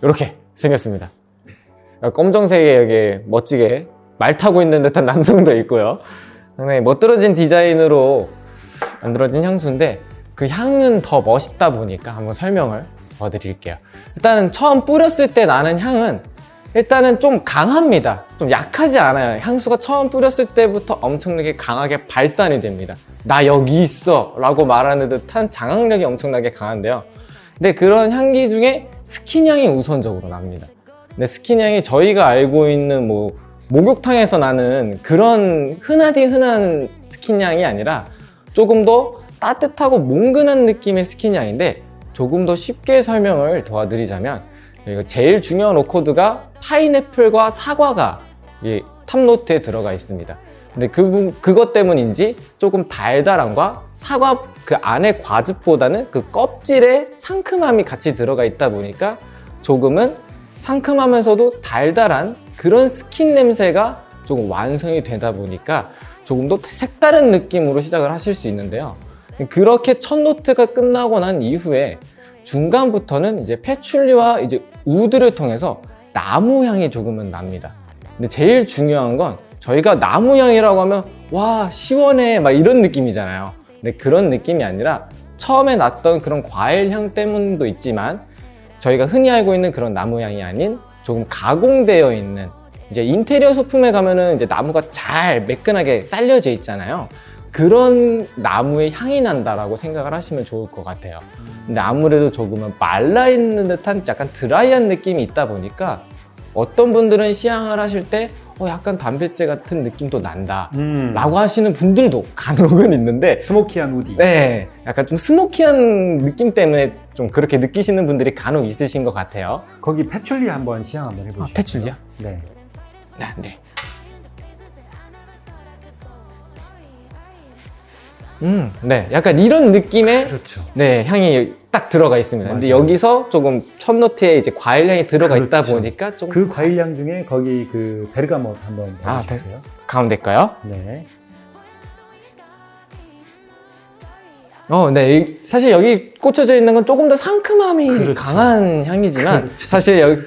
이렇게 생겼습니다. 검정색에 여기 멋지게 말 타고 있는 듯한 남성도 있고요. 상당히 멋들어진 디자인으로 만들어진 향수인데 그 향은 더 멋있다 보니까 한번 설명을 드릴게요. 일단 처음 뿌렸을 때 나는 향은 일단은 좀 강합니다. 좀 약하지 않아요. 향수가 처음 뿌렸을 때부터 엄청나게 강하게 발산이 됩니다. 나 여기 있어 라고 말하는 듯한 장악력이 엄청나게 강한데요. 근데 그런 향기 중에 스킨향이 우선적으로 납니다. 근데 스킨향이 저희가 알고 있는 목욕탕에서 나는 그런 흔한 스킨향이 아니라 조금 더 따뜻하고 몬근한 느낌의 스킨향인데, 조금 더 쉽게 설명을 도와드리자면 이거 제일 중요한 오코드가 파인애플과 사과가 이 탑노트에 들어가 있습니다. 근데 그것 때문인지 조금 달달함과 사과 그 안에 과즙보다는 그 껍질에 상큼함이 같이 들어가 있다 보니까 조금은 상큼하면서도 달달한 그런 스킨 냄새가 조금 완성이 되다 보니까 조금 더 색다른 느낌으로 시작을 하실 수 있는데요. 그렇게 첫 노트가 끝나고 난 이후에 중간부터는 이제 패출리와 이제 우드를 통해서 나무 향이 조금은 납니다. 근데 제일 중요한 건 저희가 나무 향이라고 하면 와 시원해 막 이런 느낌이잖아요. 근데 그런 느낌이 아니라 처음에 났던 그런 과일 향 때문도 있지만 저희가 흔히 알고 있는 그런 나무 향이 아닌 조금 가공되어 있는, 이제 인테리어 소품에 가면은 이제 나무가 잘 매끈하게 잘려져 있잖아요. 그런 나무의 향이 난다라고 생각을 하시면 좋을 것 같아요. 근데 아무래도 조금은 말라있는 듯한 약간 드라이한 느낌이 있다 보니까 어떤 분들은 시향을 하실 때 약간 담배재 같은 느낌도 난다 라고 하시는 분들도 간혹은 있는데, 스모키한 우디. 네, 약간 좀 스모키한 느낌 때문에 좀 그렇게 느끼시는 분들이 간혹 있으신 것 같아요. 거기 패출리 한번 시향 한번 해보시죠. 패출리요? 네. 네. 네, 약간 이런 느낌의 그렇죠. 네, 향이 딱 들어가 있습니다. 근데 맞아요. 여기서 조금 첫 노트에 이제 과일 향이 들어가 있다 그렇죠. 보니까 좀 그 과일향 중에 거기 그 베르가못 한번 해주세요. 가운데일까요? 네. 네, 사실 여기 꽂혀져 있는 건 조금 더 상큼함이 그렇죠. 강한 향이지만 그렇죠. 사실 여기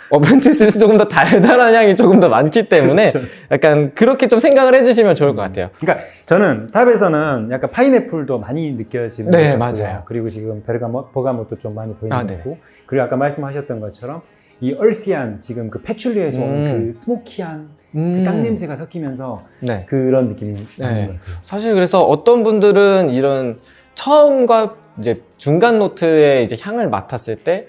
어벤투스는 조금 더 달달한 향이 조금 더 많기 때문에 그렇죠. 약간 그렇게 좀 생각을 해주시면 좋을 것 같아요. 그러니까 저는 탑에서는 약간 파인애플도 많이 느껴지는 네, 것 같고요. 맞아요. 그리고 지금 베르가못, 버가못도 좀 많이 보이는 것 네. 같고, 그리고 아까 말씀하셨던 것처럼 이 얼씨한 지금 그 패출리에서 온 그 스모키한 그 땅 냄새가 섞이면서 네. 그런 느낌이 나는 네. 것 같아요. 사실 그래서 어떤 분들은 이런 처음과 이제 중간 노트의 이제 향을 맡았을 때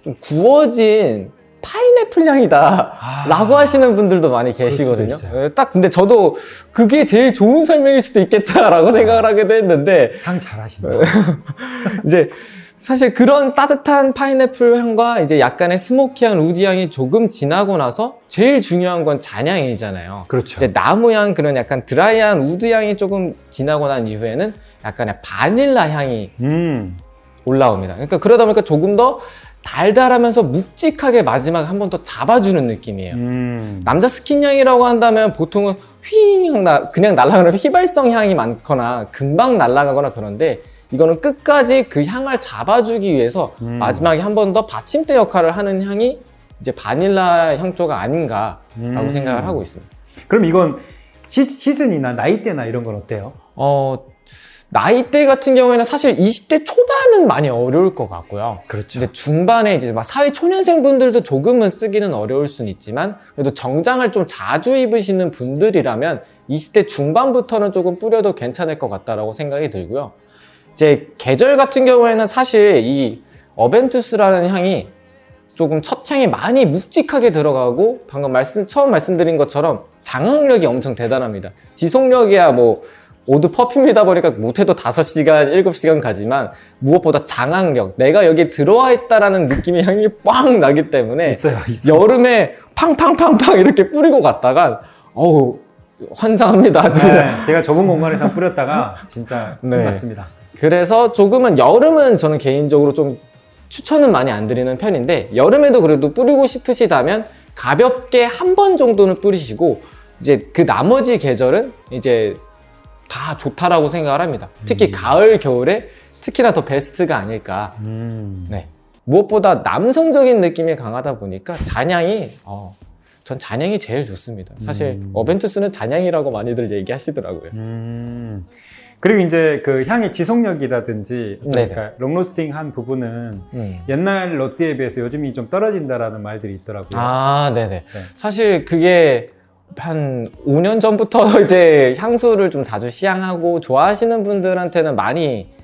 좀 구워진 파인애플 향이다 라고 하시는 분들도 많이 계시거든요. 수도 있어요. 네, 딱 근데 저도 그게 제일 좋은 설명일 수도 있겠다라고 생각을 하게 됐는데, 향 잘하신다. 이제 사실 그런 따뜻한 파인애플 향과 이제 약간의 스모키한 우디 향이 조금 지나고 나서 제일 중요한 건 잔향이잖아요. 그렇죠. 이제 나무향, 그런 약간 드라이한 우드 향이 조금 지나고 난 이후에는 약간의 바닐라 향이 올라옵니다. 그러니까 그러다 보니까 조금 더 달달하면서 묵직하게 마지막에 한 번 더 잡아주는 느낌이에요. 남자 스킨 향이라고 한다면 보통은 그냥 날아가는 휘발성 향이 많거나 금방 날아가거나 그런데, 이거는 끝까지 그 향을 잡아주기 위해서 마지막에 한 번 더 받침대 역할을 하는 향이 이제 바닐라 향조가 아닌가라고 생각을 하고 있습니다. 그럼 이건 시즌이나 나이대나 이런 건 어때요? 나이대 같은 경우에는 사실 20대 초반은 많이 어려울 것 같고요. 그렇죠. 근데 중반에 이제 막 사회 초년생 분들도 조금은 쓰기는 어려울 수는 있지만, 그래도 정장을 좀 자주 입으시는 분들이라면 20대 중반부터는 조금 뿌려도 괜찮을 것 같다라고 생각이 들고요. 이제 계절 같은 경우에는 사실 이 어벤투스라는 향이 조금 첫 향이 많이 묵직하게 들어가고, 방금 처음 말씀드린 것처럼 장악력이 엄청 대단합니다. 지속력이야 오드 퍼퓸이다 보니까 못해도 5시간, 7시간 가지만 무엇보다 장악력, 내가 여기에 들어와 있다라는 느낌의 향이 뻥 나기 때문에 있어요. 여름에 팡팡팡팡 이렇게 뿌리고 갔다가 환장합니다. 아주. 네, 제가 좁은 공간에서 뿌렸다가 진짜 끝났습니다. 그래서 조금은 여름은 저는 개인적으로 좀 추천은 많이 안 드리는 편인데, 여름에도 그래도 뿌리고 싶으시다면 가볍게 한 번 정도는 뿌리시고, 이제 그 나머지 계절은 이제 다 좋다라고 생각을 합니다. 특히 가을, 겨울에 특히나 더 베스트가 아닐까. 네. 무엇보다 남성적인 느낌이 강하다 보니까 잔향이 전 잔향이 제일 좋습니다. 사실 어벤투스는 잔향이라고 많이들 얘기하시더라고요. 그리고 이제 그 향의 지속력이라든지 네네. 그러니까 롱로스팅 한 부분은 옛날 롯데에 비해서 요즘이 좀 떨어진다라는 말들이 있더라고요. 아, 네네. 사실 그게 한 5년 전부터 이제 향수를 좀 자주 시향하고 좋아하시는 분들한테는 많이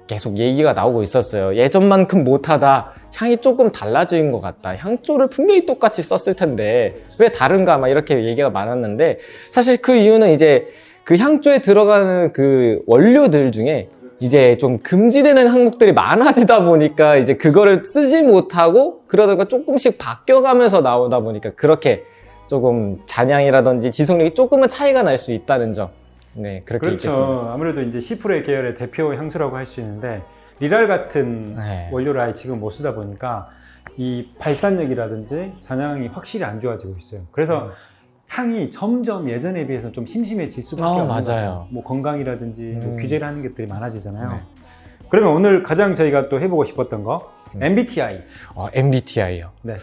계속 얘기가 나오고 있었어요. 예전만큼 못하다. 향이 조금 달라진 것 같다. 향조를 분명히 똑같이 썼을 텐데 왜 다른가 막 이렇게 얘기가 많았는데 사실 그 이유는 이제 그 향조에 들어가는 그 원료들 중에 이제 좀 금지되는 항목들이 많아지다 보니까 이제 그거를 쓰지 못하고 그러다가 조금씩 바뀌어가면서 나오다 보니까 그렇게 조금 잔향이라든지 지속력이 조금은 차이가 날 수 있다는 점. 네, 그렇게 그렇죠. 있겠습니다. 아무래도 이제 시프레 계열의 대표 향수라고 할 수 있는데 리랄 같은 네. 원료를 아예 지금 못 쓰다 보니까 이 발산력이라든지 잔향이 확실히 안 좋아지고 있어요. 그래서 향이 점점 예전에 비해서 좀 심심해질 수밖에 없는 맞아요. 거예요. 뭐 건강이라든지 뭐 규제를 하는 것들이 많아지잖아요. 네. 그러면 오늘 가장 저희가 또 해보고 싶었던 거 MBTI. MBTI요. 네.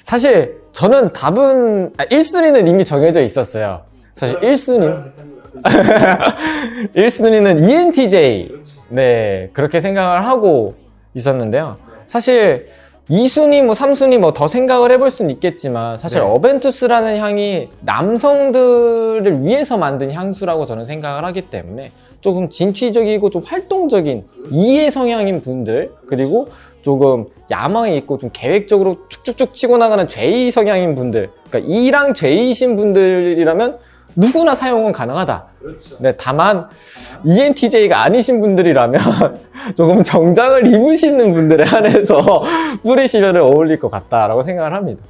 사실 저는 답은 1순위는 이미 정해져 있었어요. 사실 1순위 1순위는 ENTJ. 네, 그렇게 생각을 하고 있었는데요. 사실 2순위, 뭐 3순위 뭐 더 생각을 해볼 수는 있겠지만 사실 네. 어벤투스라는 향이 남성들을 위해서 만든 향수라고 저는 생각을 하기 때문에 조금 진취적이고 좀 활동적인 이해 성향인 분들 그리고 조금 야망이 있고 좀 계획적으로 쭉쭉쭉 치고 나가는 J 성향인 분들 그러니까 E랑 J이신 분들이라면 누구나 사용은 가능하다. 그렇죠. 네, 다만 ENTJ가 아니신 분들이라면 조금 정장을 입으시는 분들에 한해서 뿌리시면 어울릴 것 같다라고 생각을 합니다.